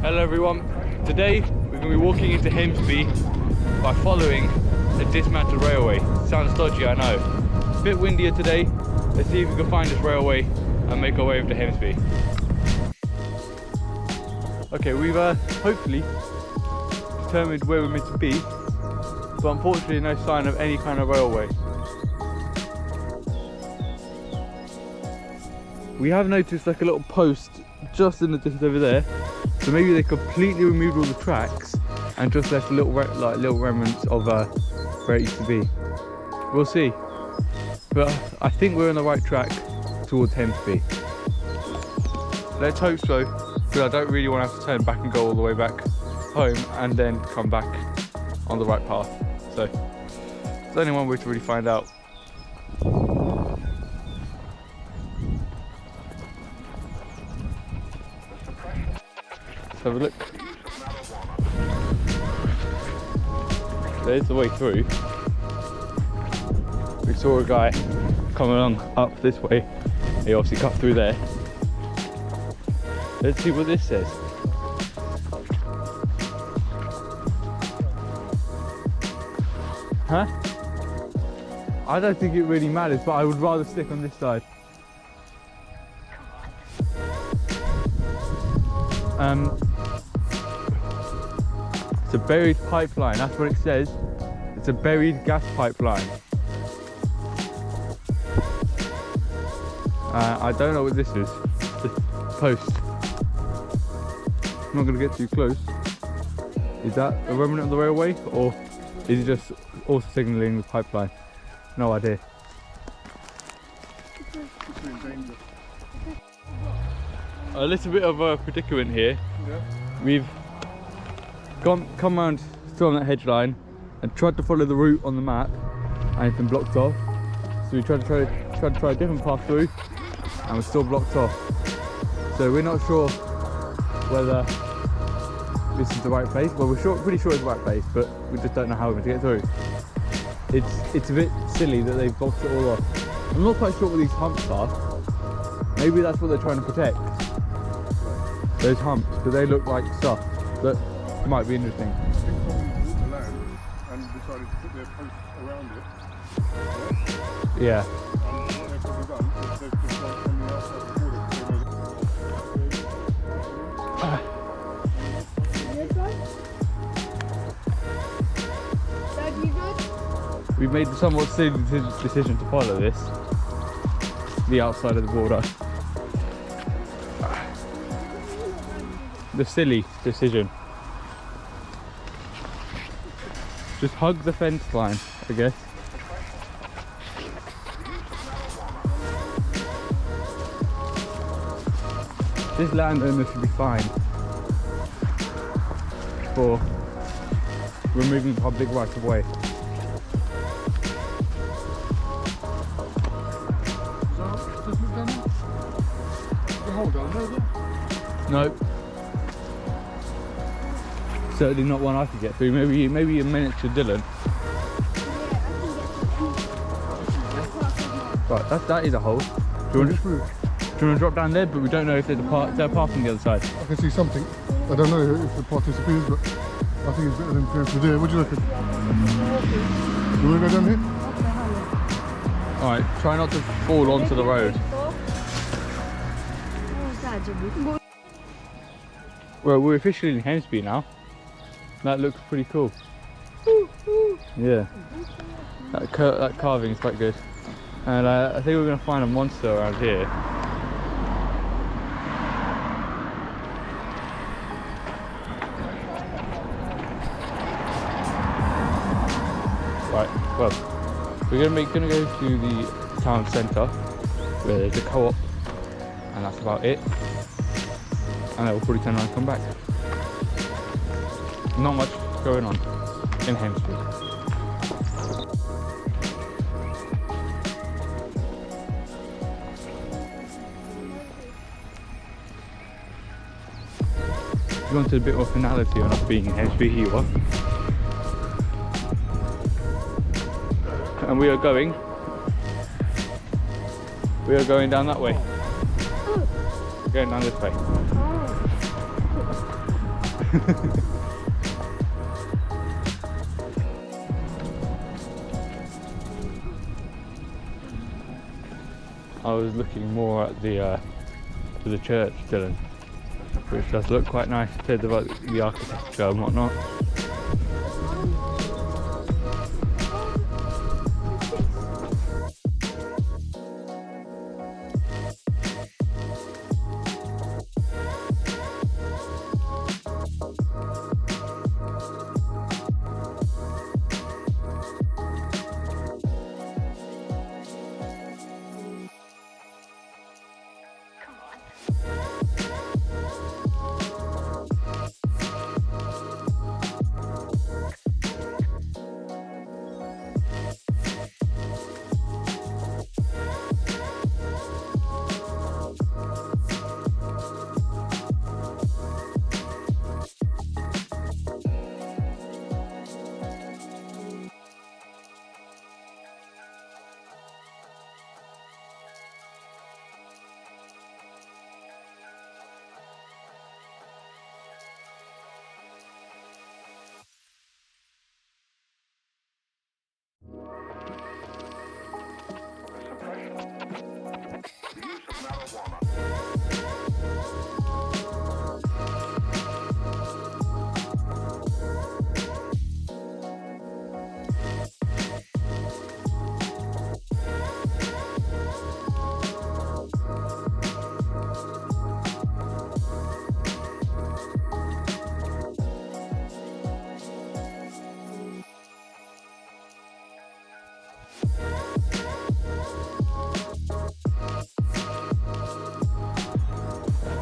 Hello everyone. Today we're going to be walking into Hemsby by following a dismantled railway. Sounds dodgy, I know. A bit windier today. Let's see if we can find this railway and make our way over to Hemsby. Okay, we've hopefully determined where we're meant to be, but unfortunately no sign of any kind of railway. We have noticed like a little post just in the distance over there, so maybe they completely removed all the tracks and just left little remnants of where it used to be. We'll see, but I think we're on the right track towards Hemsby. Let's hope so, because I don't really want to have to turn back and go all the way back home and then come back on the right path. So there's only one way to really find out. Let's have a look. There's the way through. We saw a guy coming along up this way. He obviously cut through there. Let's see what this says. Huh? I don't think it really matters, but I would rather stick on this side. It's a buried pipeline, that's what it says. It's a buried gas pipeline. I don't know what this is. The post. I'm not going to get too close. Is that a remnant of the railway, or is it just also signalling the pipeline? No idea. A little bit of a predicament here. Yeah. We've come around still on that hedge line and tried to follow the route on the map, and it's been blocked off. So we tried to try a different path through, and we're still blocked off. So we're not sure whether this is the right place. Well, we're pretty sure it's the right place, but we just don't know how we're going to get through. It's a bit silly that they've blocked it all off. I'm not quite sure what these humps are. Maybe that's what they're trying to protect. Those humps, because they look like stuff that might be interesting. And decided to put their posts around it. Yeah. And what they've probably done is they've just gone from the outside of the border. We've made the somewhat silly decision to follow this, the outside of the border. The silly decision. Just hug the fence line, I guess. This landowner should be fined for removing public right of way. No. Certainly not one I could get through. Maybe a miniature Dylan. Right, that is a hole. Do you want to drop down there? But we don't know if there's a path on the other side. I can see something. I don't know if the path disappears, but I think it's better than going through there. What do you reckon? You want to go down here? Alright, try not to fall onto the road. Well, we're officially in Hemsby now. That looks pretty cool. Yeah. That carving is quite good. And I think we're going to find a monster around here. Right, well, we're going to go to the town centre where there's a co-op, and that's about it. And then we'll probably turn around and come back. Not much going on in Hemsby. If you wanted a bit more finality on us being in Hemsby, here you are. And we are going down that way. We're going down this way. I was looking more at the to the church, Dylan, which does look quite nice in terms of like the architecture and whatnot.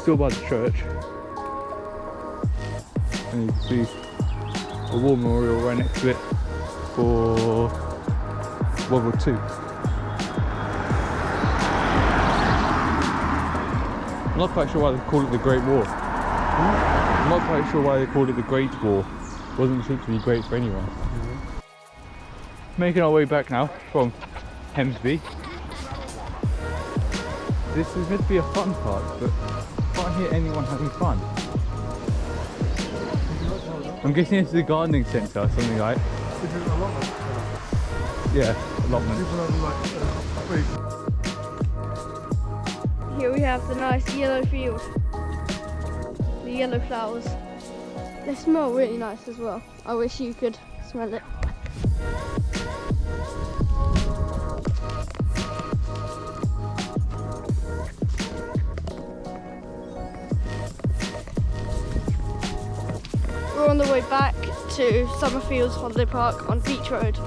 Still by the church, and you can see a war memorial right next to it for World War II. I'm not quite sure why they call it the Great War. I'm not quite sure why they called it the Great War. It wasn't supposed to be great for anyone. Making our way back now from Hemsby. This is meant to be a fun park, but I can't hear anyone having fun. I'm guessing it's the gardening centre or something like. This is allotment. Yeah, allotment. Here we have the nice yellow field. The yellow flowers. They smell really nice as well. I wish you could smell it. We're on the way back to Summerfields Holiday Park on Beach Road.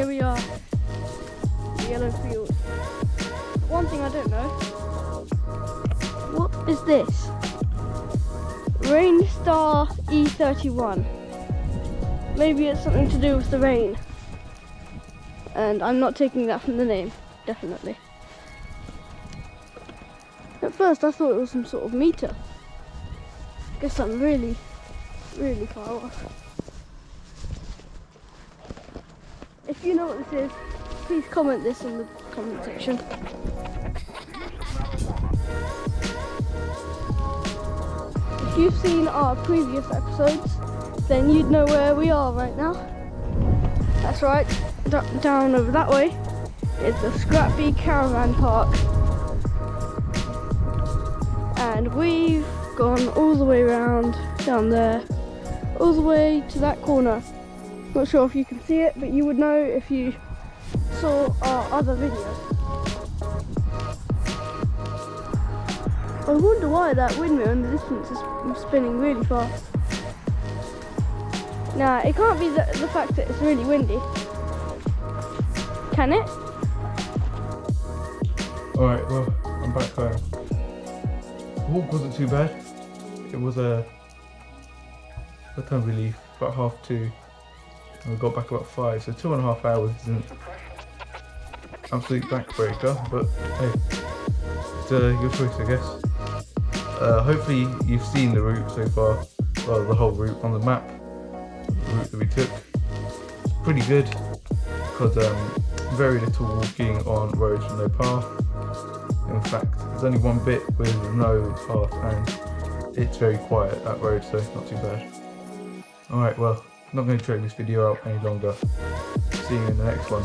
here we are, the yellow field. One thing I don't know, what is this? Rain Star E31. Maybe it's something to do with the rain. And I'm not taking that from the name, definitely. At first I thought it was some sort of meter. Guess I'm really, really far off. If you know what this is, please comment this in the comment section. If you've seen our previous episodes, then you'd know where we are right now. That's right, down over that way is the Hemsby Caravan Park. And we've gone all the way around down there, all the way to that corner. Not sure if you can see it, but you would know if you saw our other video. I wonder why that windmill in the distance is spinning really fast. Nah, it can't be the fact that it's really windy. Can it? Alright, well, I'm back home. The walk wasn't too bad. It was what time did we leave? About 2:30. And we got back about 5, so 2.5 hours isn't absolute backbreaker, but hey, it's your choice, I guess. Hopefully you've seen the route so far, well, the whole route on the map, the route that we took. It's pretty good, because very little walking on roads with no path. In fact, there's only one bit with no path, and it's very quiet, that road, so not too bad. Alright, well, I'm not going to drag this video out any longer. See you in the next one.